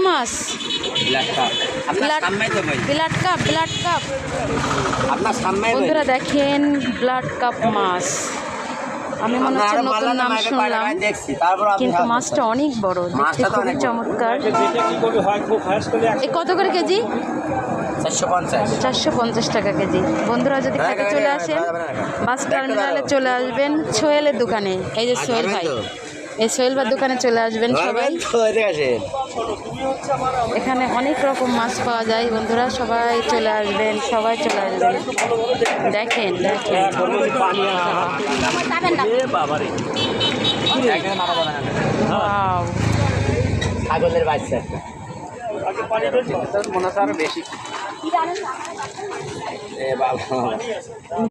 মাছ? Blood carp বন্ধুরা দেখেন, blood carp মাছ। আমি মনে হচ্ছে নতুন নাম শুনলাম, কিন্তু মাছটা অনেক বড়, দেখতে খুবই চমৎকার। কত করে কেজি? 450 টাকা কেজি। বন্ধুরা যদি খেতে চলে আসেন বাস টার্মিনালে চলে আসবেন সোহেলের দোকানে। এই যে সোহেল ভাই, এই সোহেল ভাইয়ের দোকানে চলে আসবেন সবাই। এখানে অনেক রকম মাছ পাওয়া যায় বন্ধুরা, সবাই চলে আসবেন, সবাই চলে আসবেন। দেখেন দেখেন ছাগলের বাচ্চা মনে হচ্ছে আরো বেশি।